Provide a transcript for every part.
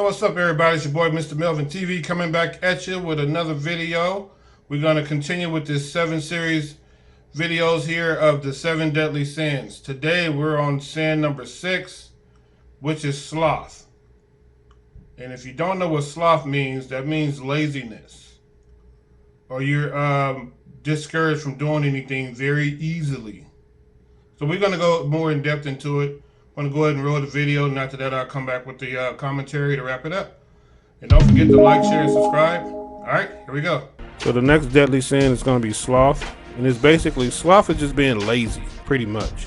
what's up everybody? It's your boy MrMelvinnTV coming back at you with another video. We're going to continue with this 7 series videos here of the 7 deadly sins. Today we're on sin number 6, which is sloth. And if you don't know what sloth means, that means laziness. Or you're discouraged from doing anything very easily. So we're going to go more in depth into it. I'm going to go ahead and roll the video, and after that I'll come back with the commentary to wrap it up. And don't forget to like, share, and subscribe. Alright, here we go. So the next deadly sin is going to be sloth. And it's basically, sloth is just being lazy, pretty much.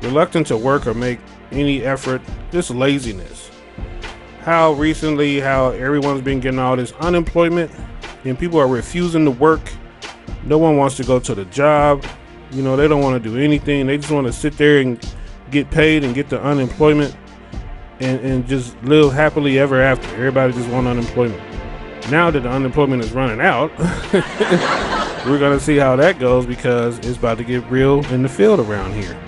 Reluctant to work or make any effort, just laziness. How everyone's been getting all this unemployment, and people are refusing to work. No one wants to go to the job. You know, they don't want to do anything. They just want to sit there and get paid and get the unemployment and just live happily ever after. Everybody just want unemployment. Now that the unemployment is running out, we're going to see how that goes, because it's about to get real in the field around here.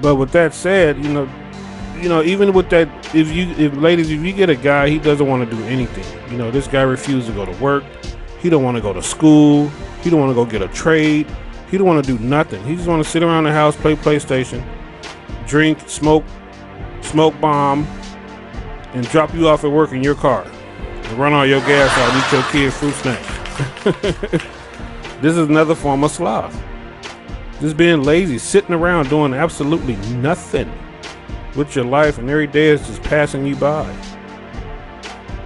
But with that said, you know, even with that, if you get a guy, he doesn't want to do anything. You know, this guy refused to go to work. He don't want to go to school. He don't want to go get a trade. He don't want to do nothing. He just want to sit around the house, play PlayStation, drink, smoke bomb, and drop you off at work in your car and run all your gas out and eat your kids' fruit snacks. This is another form of sloth. Just being lazy, sitting around doing absolutely nothing with your life, and every day is just passing you by.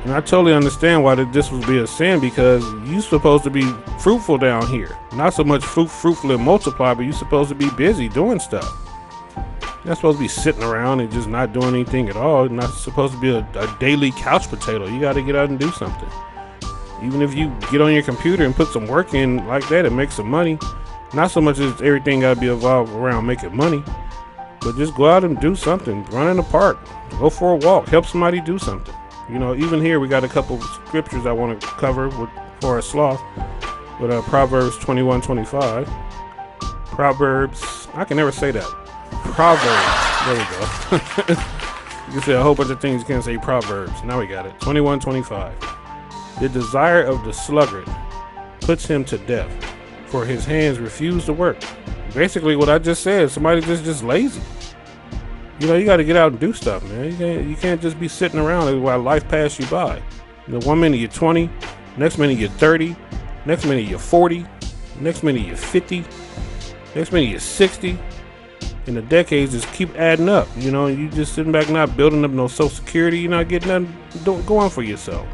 And I totally understand why this would be a sin, because you're supposed to be fruitful down here. Not so much fruitful and multiply, but you're supposed to be busy doing stuff. You're not supposed to be sitting around and just not doing anything at all. You're not supposed to be a daily couch potato. You got to get out and do something. Even if you get on your computer and put some work in like that and make some money, not so much as everything got to be evolved around making money, but just go out and do something. Run in the park, go for a walk, help somebody do something. You know, even here we got a couple of scriptures I want to cover for a sloth with Proverbs 21:25. Proverbs, I can never say that. Proverbs, there we go. You can say a whole bunch of things, you can't say Proverbs. Now we got it. 21:25. The desire of the sluggard puts him to death, for his hands refuse to work. Basically what I just said, somebody just lazy. You know, you got to get out and do stuff, man. You can't just be sitting around while life passes you by. You know, one minute you're 20, next minute you're 30, next minute you're 40, next minute you're 50, next minute you're 60, and the decades just keep adding up. You know, you just sitting back not building up no Social Security. You're not getting nothing going for yourself.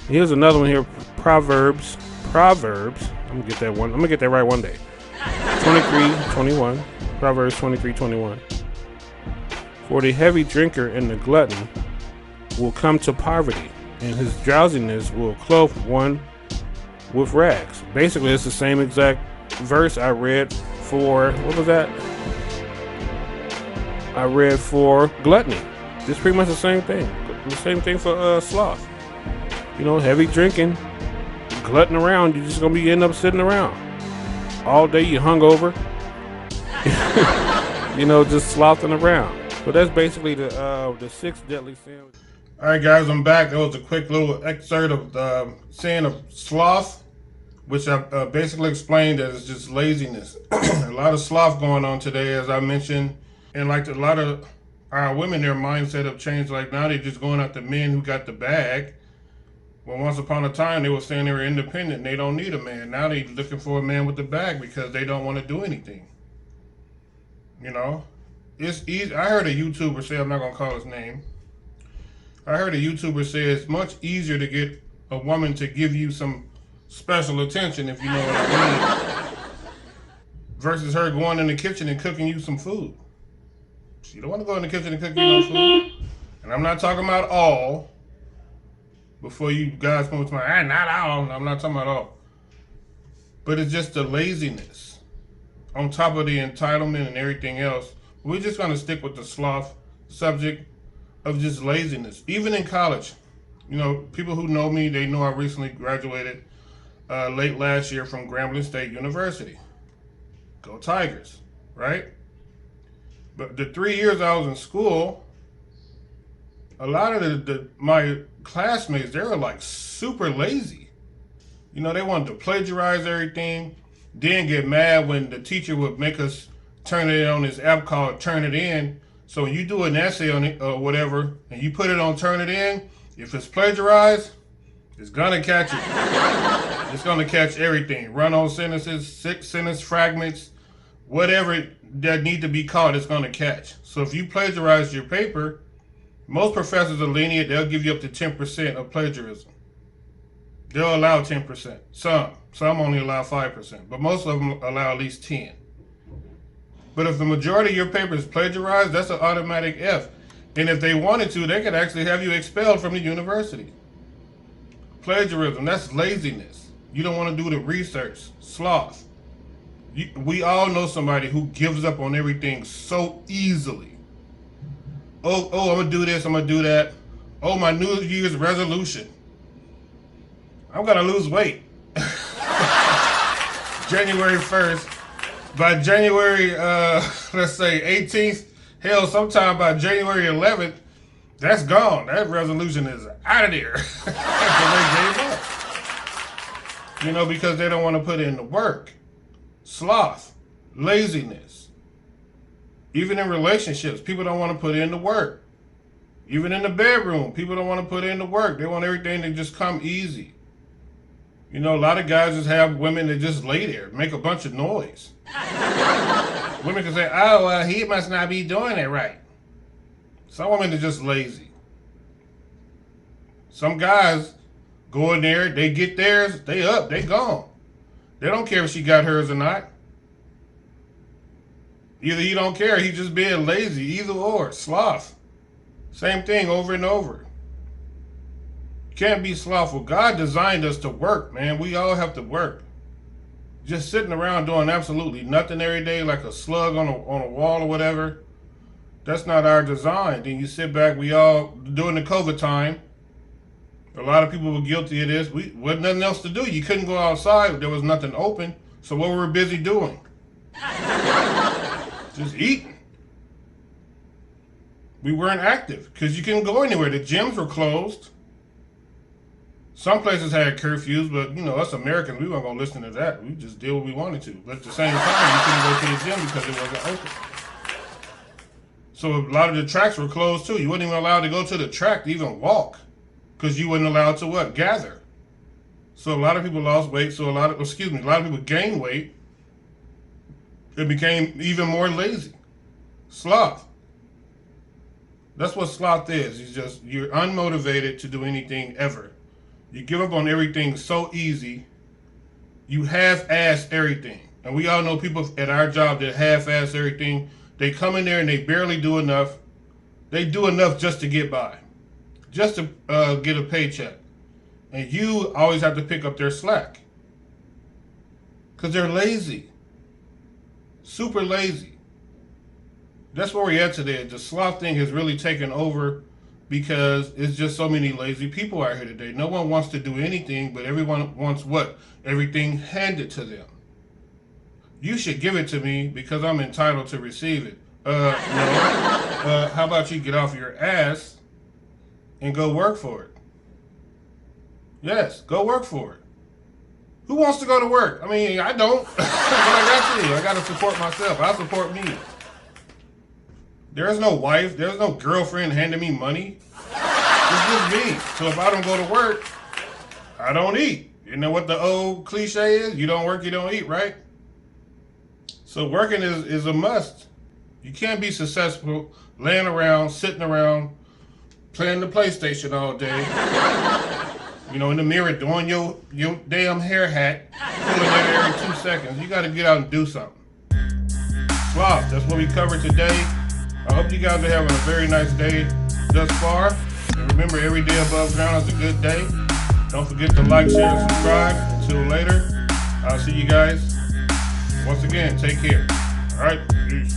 Here's another one here, Proverbs. I'm gonna get that one. I'm gonna get that right one day. 23:21. Proverbs 23:21. For the heavy drinker and the glutton will come to poverty, and his drowsiness will clothe one with rags. Basically, it's the same exact verse I read for, what was that? I read for gluttony. It's pretty much the same thing. The same thing for sloth. You know, heavy drinking, glutting around, you're just going to be ending up sitting around. All day you hungover. You know, just slothing around. But that's basically the 6 deadly sins. Alright guys, I'm back. That was a quick little excerpt of the sin of sloth, which I basically explained that it's just laziness. A lot of sloth going on today, as I mentioned. And like a lot of our women, their mindset have changed. Like now they're just going after men who got the bag. Well, once upon a time, they were saying they were independent and they don't need a man. Now they're looking for a man with the bag because they don't want to do anything. You know? It's easy. I heard a YouTuber say, I'm not going to call his name. I heard a YouTuber say it's much easier to get a woman to give you some special attention, if you know what I mean, versus her going in the kitchen and cooking you some food. She don't want to go in the kitchen and cook you no food. And I'm not talking about all. Before you guys come to my, not all. I'm not talking about all. But it's just the laziness. On top of the entitlement and everything else. We're just going to stick with the sloth subject of just laziness. Even in college, you know, people who know me, they know I recently graduated late last year from Grambling State University. Go Tigers, right? But the 3 years I was in school, A lot of my classmates, they were like super lazy. You know, they wanted to plagiarize everything, then get mad when the teacher would make us turn it in on this app called Turnitin. So when you do an essay on it or whatever, and you put it on Turnitin, if it's plagiarized, it's gonna catch it. It's gonna catch everything. Run-on sentences, sentence fragments, whatever that need to be caught, it's gonna catch. So if you plagiarize your paper, most professors are lenient. They'll give you up to 10% of plagiarism. They'll allow 10%. Some only allow 5%, but most of them allow at least 10. But if the majority of your paper is plagiarized, that's an automatic F. And if they wanted to, they could actually have you expelled from the university. Plagiarism, that's laziness. You don't want to do the research. Sloth. We all know somebody who gives up on everything so easily. Oh, I'm going to do this, I'm going to do that. Oh, my New Year's resolution. I'm going to lose weight. January 1st. By January, let's say 18th, hell, sometime by January 11th, that's gone. That resolution is out of there. They gave up. You know, because they don't want to put in the work. Sloth, laziness. Even in relationships, people don't want to put in the work. Even in the bedroom, people don't want to put in the work. They want everything to just come easy. You know, a lot of guys just have women that just lay there, make a bunch of noise. Women can say, oh, well, he must not be doing it right. Some women are just lazy. Some guys go in there, they get theirs, they up, they gone. They don't care if she got hers or not. Either he don't care, he just being lazy, either or, sloth. Same thing over and over. You can't be slothful. God designed us to work, man. We all have to work. Just sitting around doing absolutely nothing every day like a slug on a wall or whatever, that's not our design. Then you sit back, we all, during the COVID time, a lot of people were guilty of this. We wasn't nothing else to do. You couldn't go outside. There was nothing open. So what were we busy doing? Just eating. We weren't active because you couldn't go anywhere. The gyms were closed. Some places had curfews, but you know, us Americans, we weren't going to listen to that. We just did what we wanted to. But at the same time, you couldn't go to the gym because it wasn't open. So a lot of the tracks were closed too. You wasn't even allowed to go to the track to even walk because you wasn't allowed to what? Gather. So a lot of people lost weight. So a lot of people gained weight. It became even more lazy. Sloth. That's what sloth is. You're unmotivated to do anything ever. You give up on everything so easy. You half-ass everything. And we all know people at our job that half-ass everything. They come in there and they barely do enough. They do enough just to get by. Just to get a paycheck. And you always have to pick up their slack. Because they're lazy. Super lazy. That's where we're at today. The sloth thing has really taken over because it's just so many lazy people out here today. No one wants to do anything, but everyone wants what? Everything handed to them. You should give it to me because I'm entitled to receive it. No. How about you get off your ass and go work for it? Yes, go work for it. Who wants to go to work? I mean, I don't. But I got to. I got to support myself. I support me. There's no wife. There's no girlfriend handing me money. It's just me. So if I don't go to work, I don't eat. You know what the old cliche is? You don't work, you don't eat, right? So working is a must. You can't be successful laying around, sitting around, playing the PlayStation all day. You know, in the mirror doing your damn hair hat, pulling it every 2 seconds. You got to get out and do something. Sloth, that's what we covered today. I hope you guys are having a very nice day thus far. And remember, every day above ground is a good day. Don't forget to like, share, and subscribe. Until later, I'll see you guys. Once again, take care. All right, peace.